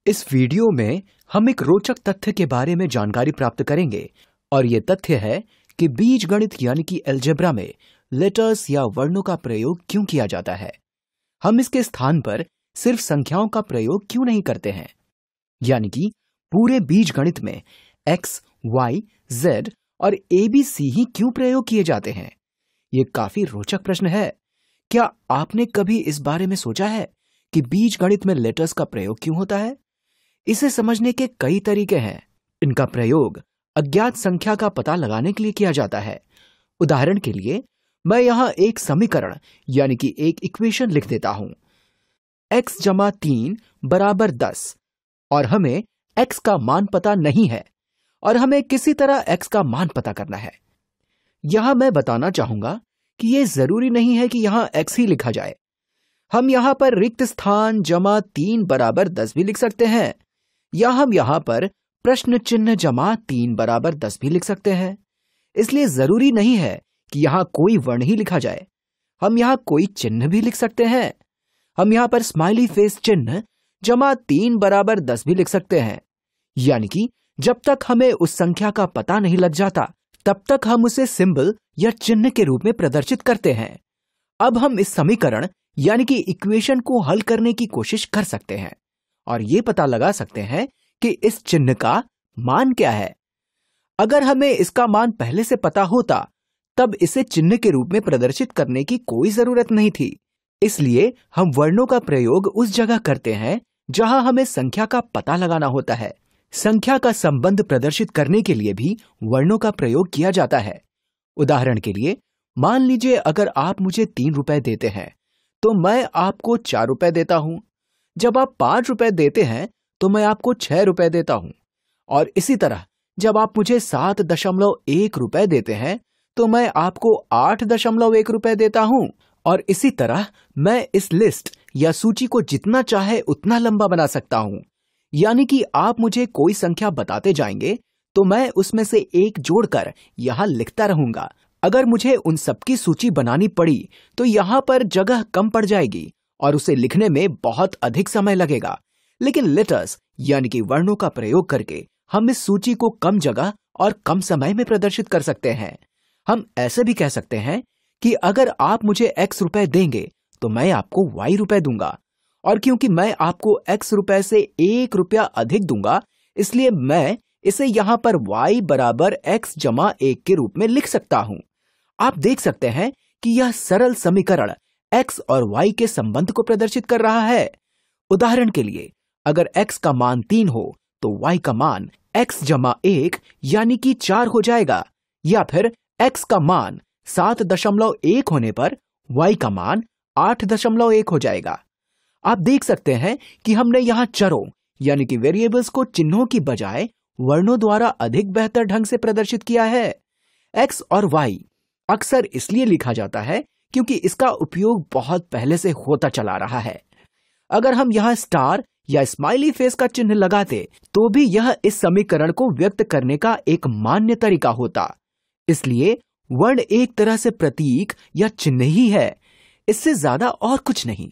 इस वीडियो में हम एक रोचक तथ्य के बारे में जानकारी प्राप्त करेंगे और ये तथ्य है कि बीजगणित यानी कि अलजेब्रा में लेटर्स या वर्णों का प्रयोग क्यों किया जाता है। हम इसके स्थान पर सिर्फ संख्याओं का प्रयोग क्यों नहीं करते हैं, यानी कि पूरे बीजगणित में x, y, z और ABC ही क्यों प्रयोग किए जाते हैं। ये काफी रोचक प्रश्न है। क्या आपने कभी इस बारे में सोचा है कि बीजगणित में लेटर्स का प्रयोग क्यों होता है? इसे समझने के कई तरीके हैं। इनका प्रयोग अज्ञात संख्या का पता लगाने के लिए किया जाता है। उदाहरण के लिए मैं यहां एक समीकरण यानी कि एक इक्वेशन लिख देता हूं, x जमा 3 बराबर 10 और हमें x का मान पता नहीं है और हमें किसी तरह x का मान पता करना है। यहां मैं बताना चाहूंगा कि यह जरूरी नहीं है कि यहां x ही लिखा जाए। हम यहां पर रिक्त स्थान जमा 3 बराबर 10 भी लिख सकते हैं, या हम यहां पर प्रश्न चिन्ह जमा 3 बराबर 10 भी लिख सकते हैं। इसलिए जरूरी नहीं है कि यहां कोई वर्ण ही लिखा जाए। हम यहां कोई चिन्ह भी लिख सकते हैं। हम यहां पर स्माइली फेस चिन्ह जमा 3 बराबर 10 भी लिख सकते हैं। यानी कि जब तक हमें उस संख्या का पता नहीं लग जाता तब तक हम उसे सिंबल या चिन्ह के रूप में प्रदर्शित करते हैं। अब हम इस समीकरण यानी कि इक्वेशन को हल करने की कोशिश कर सकते हैं और ये पता लगा सकते हैं कि इस चिन्ह का मान क्या है। अगर हमें इसका मान पहले से पता होता तब इसे चिन्ह के रूप में प्रदर्शित करने की कोई जरूरत नहीं थी। इसलिए हम वर्णों का प्रयोग उस जगह करते हैं जहां हमें संख्या का पता लगाना होता है। संख्या का संबंध प्रदर्शित करने के लिए भी वर्णों का प्रयोग किया जाता है। उदाहरण के लिए मान लीजिए अगर आप मुझे 3 रुपए देते हैं तो मैं आपको 4 रुपए देता हूं। जब आप 5 रुपए देते हैं तो मैं आपको 6 रुपए देता हूं। और इसी तरह जब आप मुझे 7.1 रुपए देते हैं तो मैं आपको 8.1 रुपए देता हूं। और इसी तरह मैं इस लिस्ट या सूची को जितना चाहे उतना लंबा बना सकता हूं। यानी कि आप मुझे कोई संख्या बताते जाएंगे तो मैं उसमें से एक जोड़कर यहां लिखता रहूंगा। अगर मुझे उन सबकी सूची बनानी पड़ी तो यहां पर जगह कम पड़ जाएगी और उसे लिखने में बहुत अधिक समय लगेगा। लेकिन लेटर्स यानी कि वर्णों का प्रयोग करके हम इस सूची को कम जगह और कम समय में प्रदर्शित कर सकते हैं। हम ऐसे भी कह सकते हैं कि अगर आप मुझे x रुपए देंगे तो मैं आपको y रुपए दूंगा, और क्योंकि मैं आपको x रुपए से 1 रुपया अधिक दूंगा इसलिए मैं इसे यहां पर y बराबर x जमा 1 के रूप में लिख सकता हूं। आप देख सकते हैं कि यह सरल समीकरण x और y के संबंध को प्रदर्शित कर रहा है। उदाहरण के लिए अगर x का मान 3 हो तो y का मान x जमा 1 यानी कि 4 हो जाएगा, या फिर x का मान 7.1 होने पर y का मान 8.1 हो जाएगा। आप देख सकते हैं कि हमने यहाँ चरों यानी कि वेरिएबल्स को चिन्हों की बजाय वर्णों द्वारा अधिक बेहतर ढंग से प्रदर्शित किया है। x और y अक्सर इसलिए लिखा जाता है क्योंकि इसका उपयोग बहुत पहले से होता चला रहा है। अगर हम यहाँ स्टार या स्माइली फेस का चिन्ह लगाते तो भी यह इस समीकरण को व्यक्त करने का एक मान्य तरीका होता। इसलिए वर्ण एक तरह से प्रतीक या चिन्ह ही है, इससे ज्यादा और कुछ नहीं।